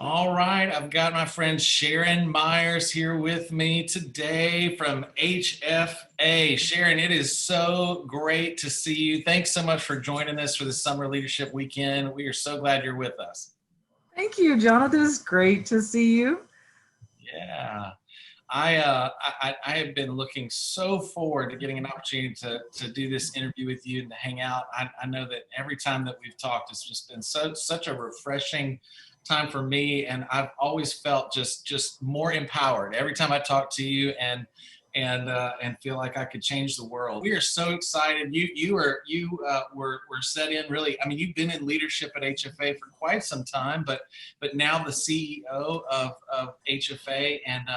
All right, I've got my friend Sharon Meyers here with me today from HFA. Sharon, it is so great to see you. Thanks so much for joining us for the Summer Leadership Weekend. We are so glad you're with us. Thank you, Jonathan. It's great to see you. Yeah. I have been looking so forward to getting an opportunity to do this interview with you and to hang out. I know that every time that we've talked, it's just been such a refreshing time for me, and I've always felt just more empowered every time I talk to you and feel like I could change the world. We are so excited. You were set in really. I mean, you've been in leadership at HFA for quite some time, but now the CEO of HFA and.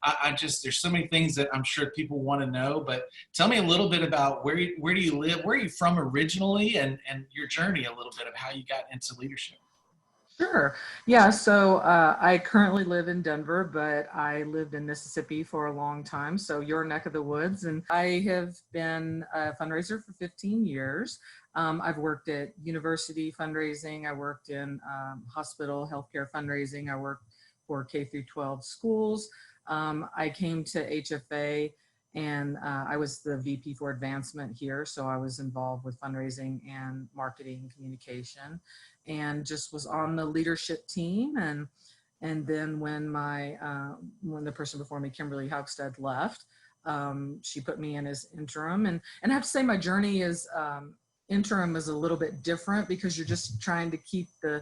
I just there's so many things that I'm sure people want to know, but tell me a little bit about where do you live, where are you from originally, and your journey a little bit of how you got into leadership. Sure. Yeah, so I currently live in Denver, but I lived in Mississippi for a long time, so your neck of the woods. And I have been a fundraiser for 15 years. I've worked at university fundraising. I worked in hospital healthcare fundraising. I worked for K through 12 schools. I came to HFA and I was the VP for advancement here. So I was involved with fundraising and marketing communication and just was on the leadership team. And then when the person before me, Kimberly Haugstad, left, she put me in as interim. And I have to say my journey is interim is a little bit different because you're just trying to keep the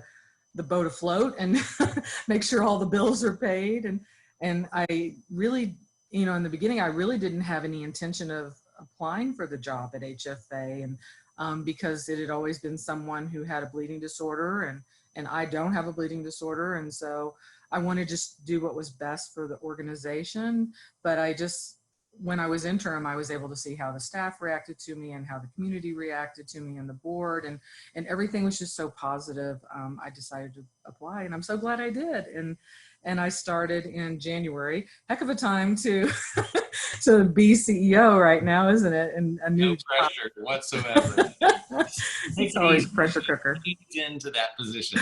boat afloat and make sure all the bills are paid. And I really, in the beginning, I really didn't have any intention of applying for the job at HFA, and because it had always been someone who had a bleeding disorder, and I don't have a bleeding disorder, and so I wanted to just do what was best for the organization. But when I was interim, I was able to see how the staff reacted to me and how the community reacted to me and the board, and everything was just so positive. I decided to apply, and I'm so glad I did. And I started in January. Heck of a time to to be CEO right now, isn't it? And a No new pressure whatsoever. it's always a pressure cooker. Into that position.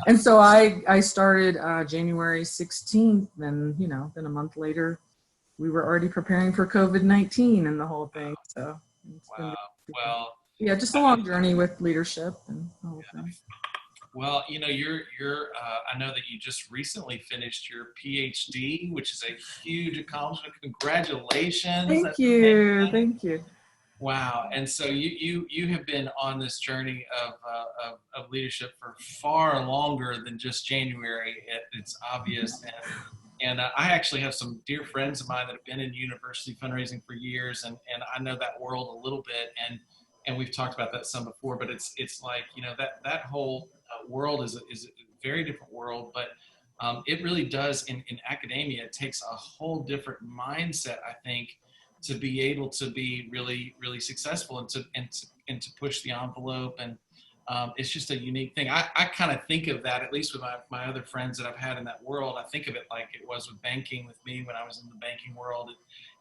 And so I started January 16th, and then a month later, we were already preparing for COVID-19 and the whole thing. So it's been Wow. Well, yeah, just a long journey with leadership and the whole thing. well, you're. I know that you just recently finished your PhD, which is a huge accomplishment. Congratulations! Thank That's you. amazing. Thank you. Wow. And so you have been on this journey of leadership for far longer than just January. It's obvious. And I actually have some dear friends of mine that have been in university fundraising for years, and I know that world a little bit. And we've talked about that some before, but it's like, that whole world is a very different world, but it really does in academia, it takes a whole different mindset, I think, to be able to be really, really successful and to push the envelope. And it's just a unique thing. I kind of think of that, at least with my other friends that I've had in that world. I think of it like it was with banking with me when I was in the banking world.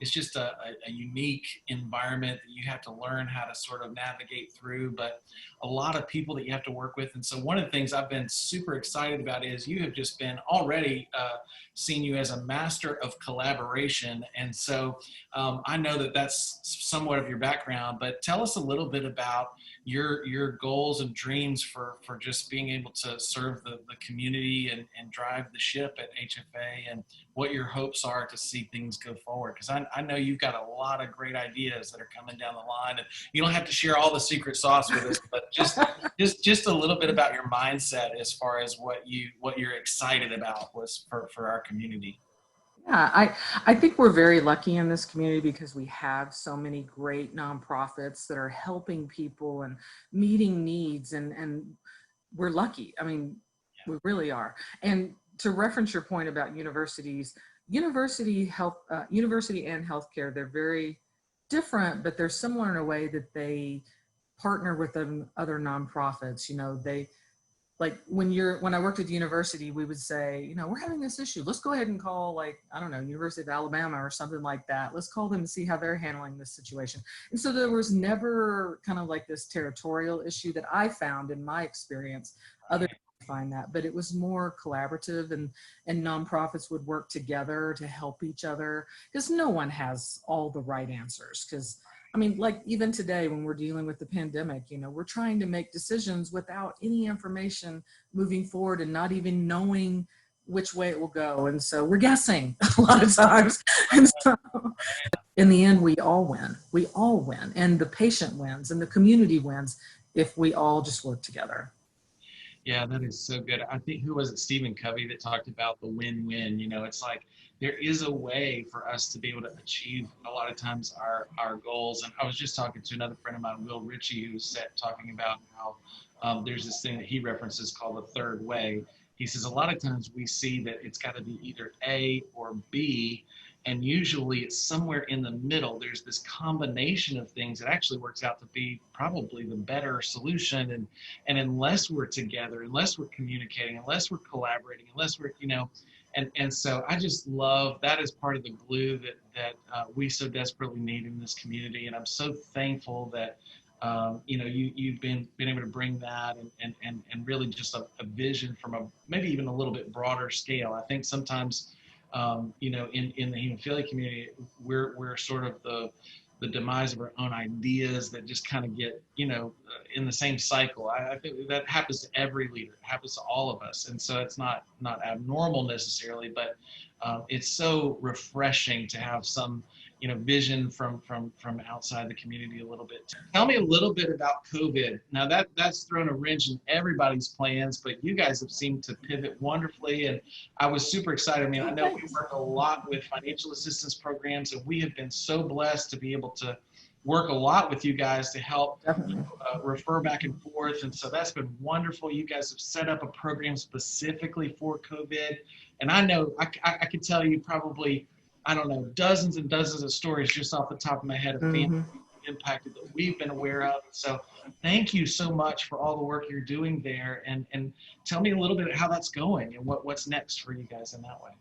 It's just a unique environment that you have to learn how to sort of navigate through, but a lot of people that you have to work with. And so one of the things I've been super excited about is you have just been already seen you as a master of collaboration. And so I know that that's somewhat of your background, but tell us a little bit about your goals and dreams for just being able to serve the community and drive the ship at HFA, and what your hopes are to see things go forward. Because I know you've got a lot of great ideas that are coming down the line, and you don't have to share all the secret sauce with us, but just a little bit about your mindset as far as what you're excited about was for our community. Yeah, I think we're very lucky in this community because we have so many great nonprofits that are helping people and meeting needs, and we're lucky. I mean, we really are. And to reference your point about universities, university and healthcare, they're very different, but they're similar in a way that they partner with other nonprofits. They like when I worked at the university, we would say, we're having this issue. Let's go ahead and call, like, I don't know, University of Alabama or something like that. Let's call them and see how they're handling this situation. And so there was never kind of like this territorial issue that I found in my experience. Other find that, but it was more collaborative, and nonprofits would work together to help each other, because no one has all the right answers. Because I mean, like even today when we're dealing with the pandemic, we're trying to make decisions without any information moving forward and not even knowing which way it will go. And so we're guessing a lot of times. And so in the end, we all win. We all win. And the patient wins and the community wins if we all just work together. Yeah, that is so good. I think, who was it, Stephen Covey, that talked about the win-win. It's like there is a way for us to be able to achieve a lot of times our goals. And I was just talking to another friend of mine, Will Ritchie, who's talking about how there's this thing that he references called the third way. He says a lot of times we see that it's got to be either A or B, and usually it's somewhere in the middle. There's this combination of things that actually works out to be probably the better solution. And unless we're together, unless we're communicating, unless we're collaborating, unless we're, and so I just love that as part of the glue that we so desperately need in this community. And I'm so thankful that you've been able to bring that and really just a vision from a maybe even a little bit broader scale. I think sometimes in the hemophilia community, we're sort of the demise of our own ideas that just kind of get, in the same cycle. I think that happens to every leader. It happens to all of us. And so it's not abnormal necessarily, but it's so refreshing to have some, vision from outside the community a little bit. Tell me a little bit about COVID. Now that's thrown a wrench in everybody's plans, but you guys have seemed to pivot wonderfully, and I was super excited. I mean, I know we work a lot with financial assistance programs, and we have been so blessed to be able to work a lot with you guys to help refer back and forth. And so that's been wonderful. You guys have set up a program specifically for COVID. And I know I could tell you probably, I don't know, dozens and dozens of stories just off the top of my head of families impacted that we've been aware of. So thank you so much for all the work you're doing there. And tell me a little bit how that's going and what's next for you guys in that way.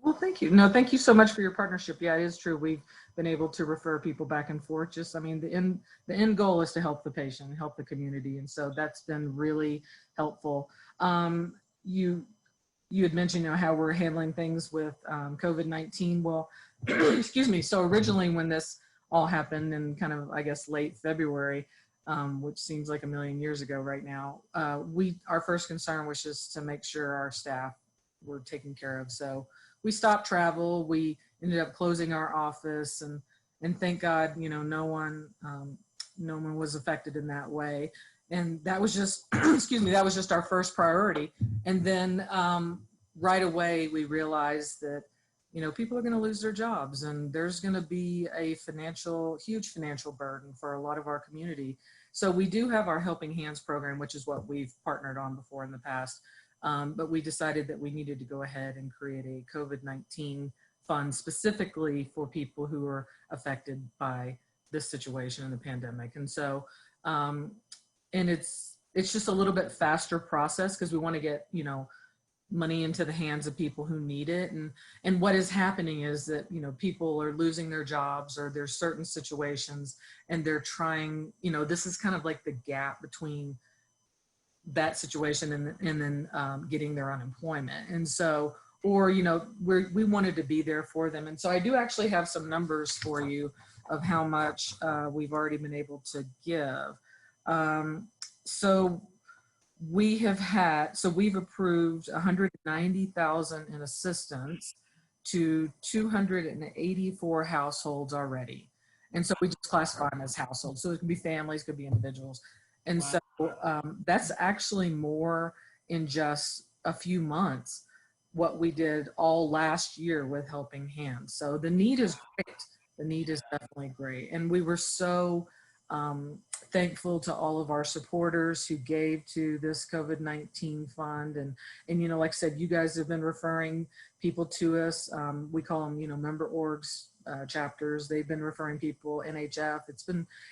Well, thank you. No, thank you so much for your partnership. Yeah, it is true. We've been able to refer people back and forth. Just, I mean, the end goal is to help the patient, help the community. And so that's been really helpful. You had mentioned, how we're handling things with COVID-19. Well, excuse me. So originally when this all happened in kind of, I guess, late February, which seems like a million years ago right now, our first concern was just to make sure our staff were taken care of. So we stopped travel. We ended up closing our office, and thank God, no one was affected in that way. And that was just, excuse me, that was just our first priority. And then right away we realized that, people are going to lose their jobs, and there's going to be a huge financial burden for a lot of our community. So we do have our Helping Hands program, which is what we've partnered on before in the past. But we decided that we needed to go ahead and create a COVID-19 fund specifically for people who are affected by this situation in the pandemic. And so, and it's just a little bit faster process because we want to get, money into the hands of people who need it. And what is happening is that, people are losing their jobs, or there's certain situations and they're trying, this is kind of like the gap between that situation and then getting their unemployment. And so, or, we wanted to be there for them. And so I do actually have some numbers for you of how much we've already been able to give. So we've approved $190,000 in assistance to 284 households already. And so we just classify them as households. So it could be families, could be individuals. And so that's actually more in just a few months what we did all last year with Helping Hands. So the need is great. The need is definitely great. And we were so thankful to all of our supporters who gave to this COVID-19 fund. And like I said, you guys have been referring people to us. We call them, member orgs, chapters. They've been referring people, NHF.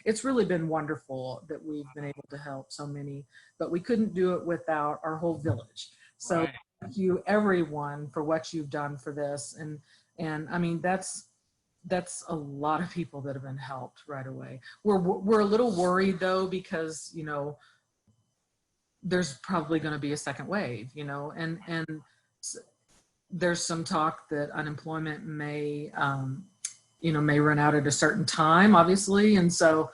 It's really been wonderful that we've been able to help so many, but we couldn't do it without our whole village. So thank you everyone for what you've done for this. And I mean, that's a lot of people that have been helped right away. We're a little worried though, because, there's probably going to be a second wave, you know, and there's some talk that unemployment may, you know, may run out at a certain time, obviously. And so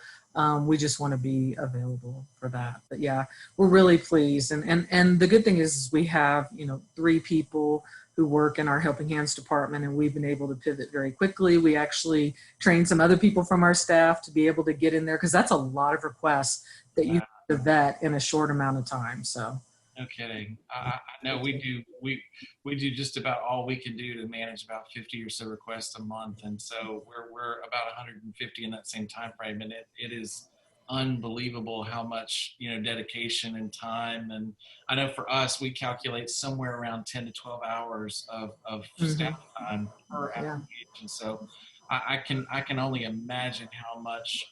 we just want to be available for that. But yeah, we're really pleased. And the good thing is we have, you know, 3 people who work in our Helping Hands department, and we've been able to pivot very quickly. We actually trained some other people from our staff to be able to get in there, because that's a lot of requests that you have to vet in a short amount of time. So. No kidding. I know we do just about all we can do to manage about 50 or so requests a month, and so we're about 150 in that same time frame, and it is unbelievable how much, you know, dedication and time. And I know for us, we calculate somewhere around 10 to 12 hours of staff time per application. So I can only imagine how much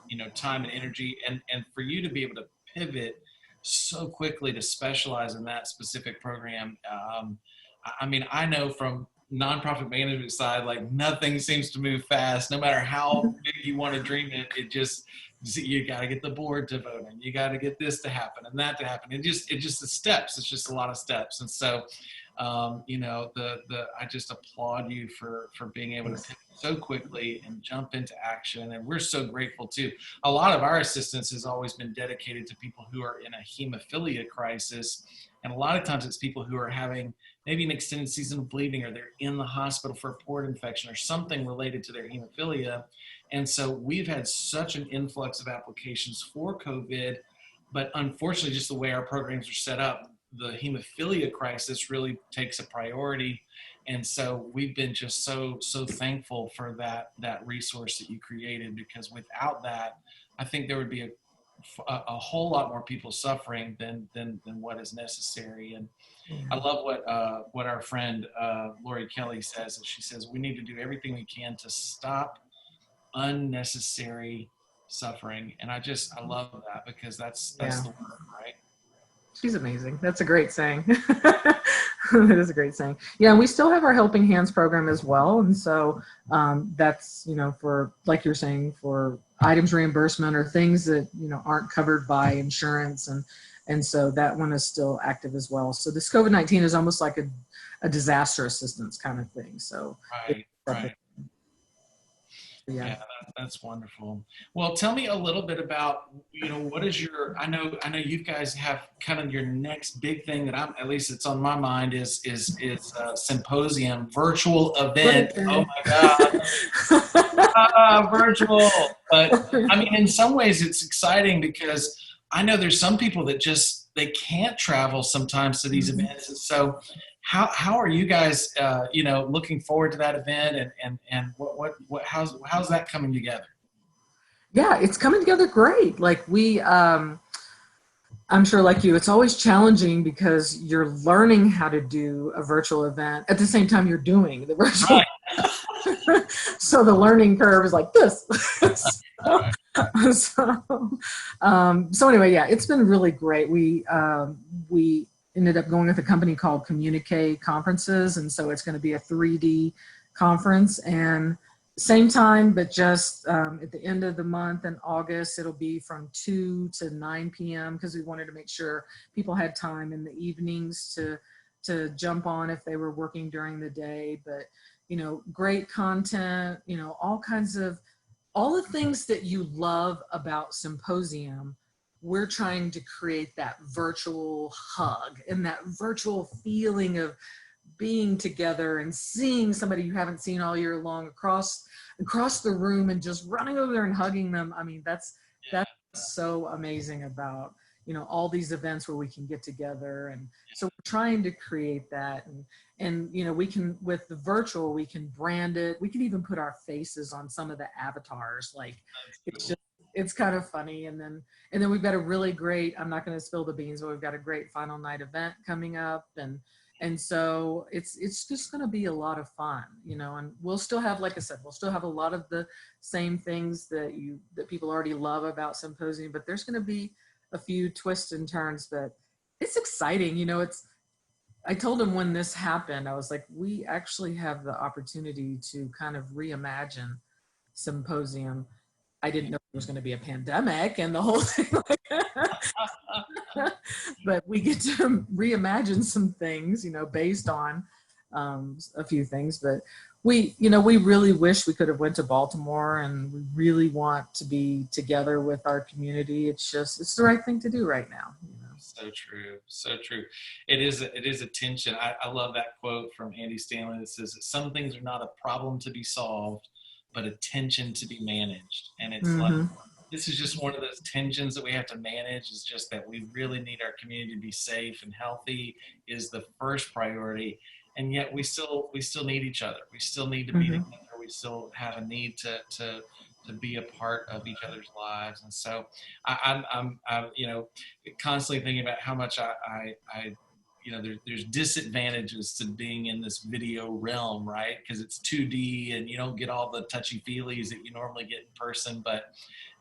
you know, time and energy, and for you to be able to pivot so quickly to specialize in that specific program. I mean, I know from nonprofit management side, like nothing seems to move fast, no matter how big you want to dream it. It just, you got to get the board to vote, and you got to get this to happen and that to happen. It just the steps. It's just a lot of steps. And so, you know, I just applaud you for being able to pivot so quickly and jump into action. And we're so grateful too. A lot of our assistance has always been dedicated to people who are in a hemophilia crisis. And a lot of times it's people who are having maybe an extended season of bleeding, or they're in the hospital for a port infection or something related to their hemophilia. And so we've had such an influx of applications for COVID, but unfortunately, just the way our programs are set up, the hemophilia crisis really takes a priority. And so we've been just so thankful for that resource that you created, because without that, I think there would be a whole lot more people suffering than what is necessary. And I love what our friend Lori Kelly says. And she says we need to do everything we can to stop unnecessary suffering. And I love that, because that's the word, right? She's amazing. That's a great saying. That is a great saying. Yeah, and we still have our Helping Hands program as well. And so that's, you know, for, like you're saying, for items reimbursement or things that, you know, aren't covered by insurance. And so that one is still active as well. So this COVID-19 is almost like a disaster assistance kind of thing. So right. Yeah, that's wonderful. Well, tell me a little bit about, you know, what is your, I know you guys have kind of your next big thing that at least it's on my mind is symposium, virtual event. Oh my God. Virtual. But I mean, in some ways it's exciting, because I know there's some people that they can't travel sometimes to these events. And so how are you guys, you know, looking forward to that event, and how's that coming together? Yeah, it's coming together great. Like I'm sure like you, it's always challenging because you're learning how to do a virtual event at the same time you're doing the virtual. Right. So the learning curve is like this. So anyway, yeah, it's been really great. We ended up going with a company called Communicate Conferences. And so it's going to be a 3D conference, and same time, but just at the end of the month in August, it'll be from 2 to 9 p.m. because we wanted to make sure people had time in the evenings to jump on if they were working during the day. But, you know, great content, you know, all the things that you love about Symposium. We're trying to create that virtual hug and that virtual feeling of being together and seeing somebody you haven't seen all year long across the room and just running over there and hugging them. I mean, that's so amazing about, you know, all these events where we can get together. And so we're trying to create that. And you know, we can, with the virtual, we can brand it. We can even put our faces on some of the avatars. Like, it's kind of funny. And then we've got a really great, I'm not going to spill the beans, but we've got a great final night event coming up. And so it's just going to be a lot of fun, you know, and we'll still have, like I said, we'll still have a lot of the same things that people already love about Symposium, but there's going to be a few twists and turns that it's exciting. You know, I told him when this happened, I was like, we actually have the opportunity to kind of reimagine Symposium I didn't know there was going to be a pandemic and the whole thing. But we get to reimagine some things, based on a few things. But we really wish we could have went to Baltimore, and we really want to be together with our community. It's the right thing to do right now. So true. So true. It is a tension. I love that quote from Andy Stanley that says that some things are not a problem to be solved, but a tension to be managed. And it's like, this is just one of those tensions that we have to manage. Is just that we really need our community to be safe and healthy is the first priority. And yet we still need each other. We still need to be together. We still have a need to be a part of each other's lives. And so I'm constantly thinking about how much there's disadvantages to being in this video realm, right? Because it's 2D and you don't get all the touchy feelies that you normally get in person. But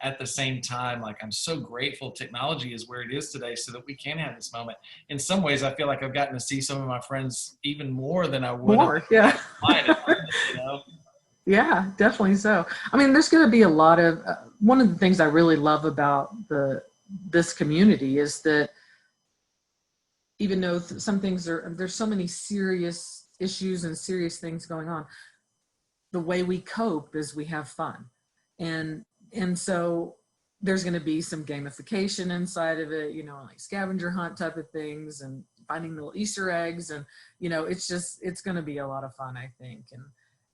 at the same time, like, I'm so grateful technology is where it is today so that we can have this moment. In some ways, I feel like I've gotten to see some of my friends even more than I would have. Yeah. Yeah, definitely so. I mean, there's going to be a lot of, one of the things I really love about this community is that even though some things there's so many serious issues and serious things going on, the way we cope is we have fun. And so there's going to be some gamification inside of it, like scavenger hunt type of things and finding little Easter eggs. And, it's going to be a lot of fun, I think.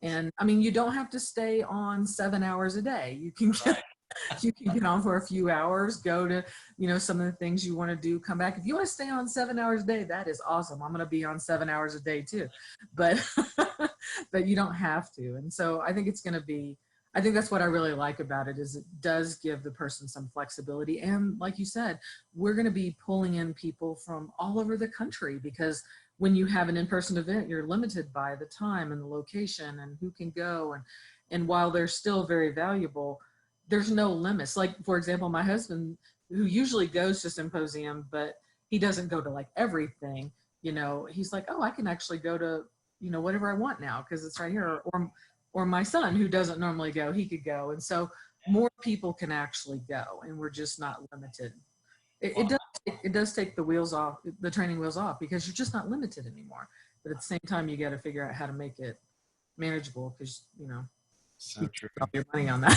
And I mean, you don't have to stay on 7 hours a day. You can get on for a few hours, go to, some of the things you want to do, come back. If you want to stay on 7 hours a day, that is awesome. I'm going to be on 7 hours a day too, but you don't have to. And so I think I think that's what I really like about it, is it does give the person some flexibility. And like you said, we're going to be pulling in people from all over the country, because when you have an in-person event, you're limited by the time and the location and who can go. And while they're still very valuable, there's no limits. Like, for example, my husband, who usually goes to symposium, but he doesn't go to like everything, he's like, oh, I can actually go to, whatever I want now, because it's right here. Or my son, who doesn't normally go, he could go. And so more people can actually go, and we're just not limited. It does take the training wheels off, because you're just not limited anymore. But at the same time, you got to figure out how to make it manageable, because, so you true. Drop your money on that.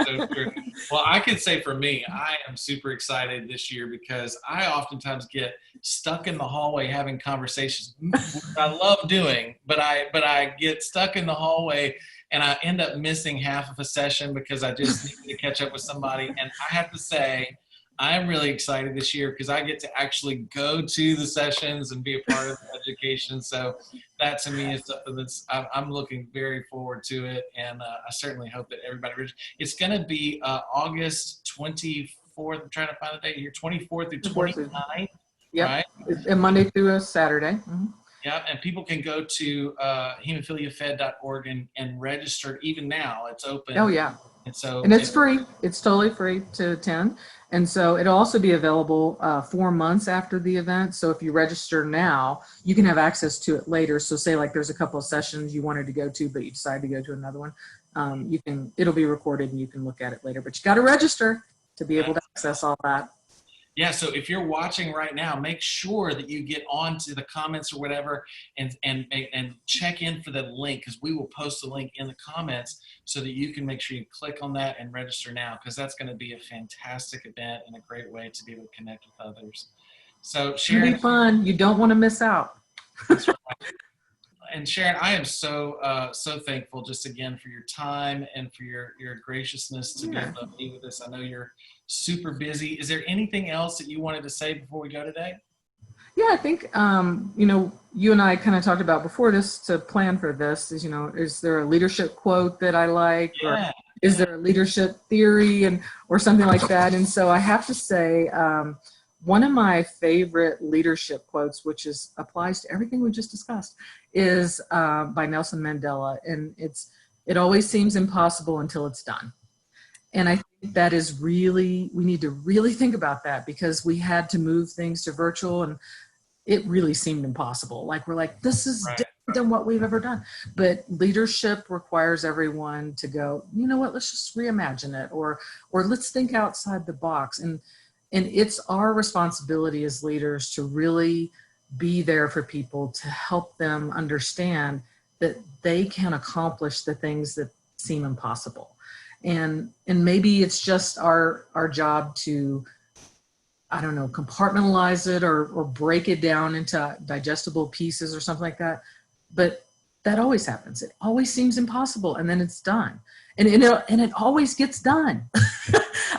So true. Well, I could say for me, I am super excited this year because I oftentimes get stuck in the hallway having conversations, which I love doing, but I get stuck in the hallway and I end up missing half of a session because I just need to catch up with somebody. And I have to say, I'm really excited this year because I get to actually go to the sessions and be a part of the education. So that to me is something that's, I'm looking very forward to it. And I certainly hope that everybody, it's going to be August 24th. I'm trying to find the date here, 24th through 29th. Yep. Right? It's a Monday through a Saturday. Mm-hmm. Yeah, and people can go to hemophiliafed.org and register. Even now, it's open. Oh, yeah. And it's free. It's totally free to attend. And so it'll also be available 4 months after the event. So if you register now, you can have access to it later. So say like there's a couple of sessions you wanted to go to, but you decided to go to another one. It'll be recorded and you can look at it later. But you got to register to be able to access all that. Yeah, so if you're watching right now, make sure that you get onto the comments or whatever and check in for the link, because we will post the link in the comments so that you can make sure you click on that and register now, because that's going to be a fantastic event and a great way to be able to connect with others. So Sharon, it'll be fun. You don't want to miss out. That's right. And Sharon, I am so thankful just again for your time and for your graciousness to be able to be with us. I know you're super busy. Is there anything else that you wanted to say before we go today? Yeah, I think, you and I kind of talked about before this to plan for this is there a leadership quote that I like, or is there a leadership theory or something like that? And so I have to say, one of my favorite leadership quotes, which applies to everything we just discussed, is by Nelson Mandela. And it always seems impossible until it's done. And I think that is we need to really think about that, because we had to move things to virtual and it really seemed impossible. Like, we're like, this is difficult. than what we've ever done. But leadership requires everyone to go, you know what, let's just reimagine it, or let's think outside the box. And it's our responsibility as leaders to really be there for people, to help them understand that they can accomplish the things that seem impossible. And maybe it's just our job to, I don't know, compartmentalize it or break it down into digestible pieces or something like that. But that always happens. It always seems impossible, and then it's done. And it always gets done.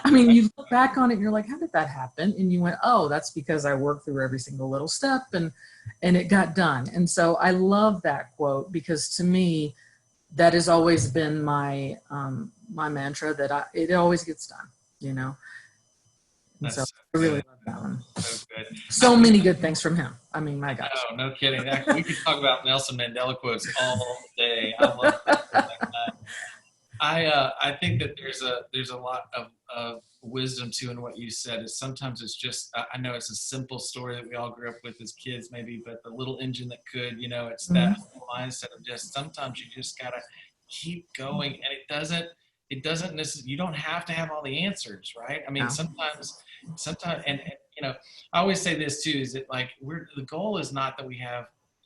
I mean, you look back on it and you're like, how did that happen? And you went, oh, that's because I worked through every single little step and it got done. And so I love that quote, because to me, that has always been my my mantra, that it always gets done, you know. And so I really love that one. So good. So many good things from him. I mean, my gosh. No kidding. We could talk about Nelson Mandela quotes all day. I love that. I think that there's a lot of wisdom too in what you said. Is sometimes it's just, I know it's a simple story that we all grew up with as kids maybe, but the little engine that could, you know, it's that mindset of just sometimes you just gotta keep going, and it doesn't necessarily, you don't have to have all the answers, right? I mean, sometimes and you know, I always say this too, is that like the goal is not that we have,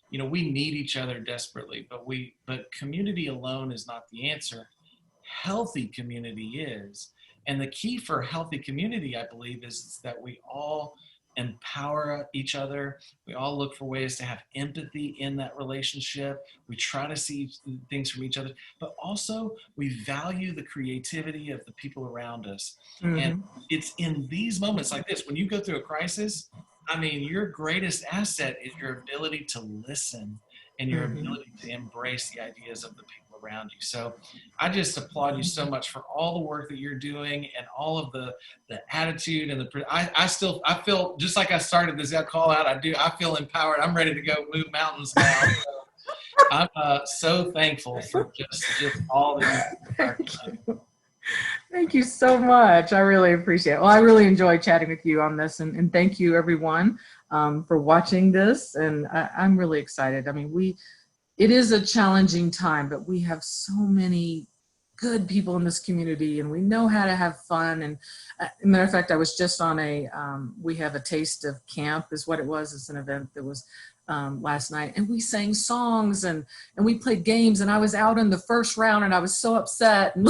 you know, we need each other desperately, but community alone is not the answer. Healthy community is. And the key for healthy community, I believe, is that we all empower each other. We all look for ways to have empathy in that relationship. We try to see things from each other, but also we value the creativity of the people around us. And it's in these moments like this, when you go through a crisis, I mean, your greatest asset is your ability to listen and your ability to embrace the ideas of the people around you. So I just applaud you so much for all the work that you're doing and all of the attitude and I feel just like I started this call out. I feel empowered. I'm ready to go move mountains now. So I'm so thankful for just all that you do. Thank you so much. I really appreciate it. Well, I really enjoyed chatting with you on this, and thank you everyone for watching this. And I'm really excited. I mean, it is a challenging time, but we have so many good people in this community, and we know how to have fun. And matter of fact, I was just on we have a Taste of Camp is what it was. It's an event that was last night, and we sang songs and we played games, and I was out in the first round and I was so upset. And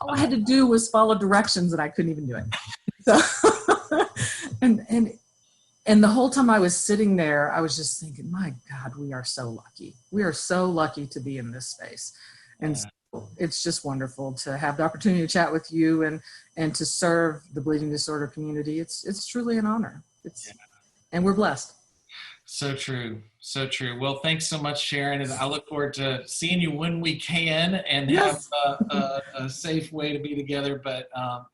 all I had to do was follow directions and I couldn't even do it. So, and the whole time I was sitting there, I was just thinking, my God, we are so lucky. We are so lucky to be in this space. And so it's just wonderful to have the opportunity to chat with you and to serve the bleeding disorder community. It's truly an honor. And we're blessed. So true. So true. Well, thanks so much, Sharon. And I look forward to seeing you when we can and have a safe way to be together. But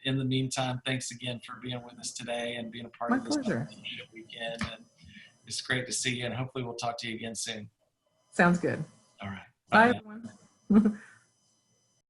in the meantime, thanks again for being with us today and being a part of this leadership weekend. And it's great to see you, and hopefully we'll talk to you again soon. Sounds good. All right. Bye everyone.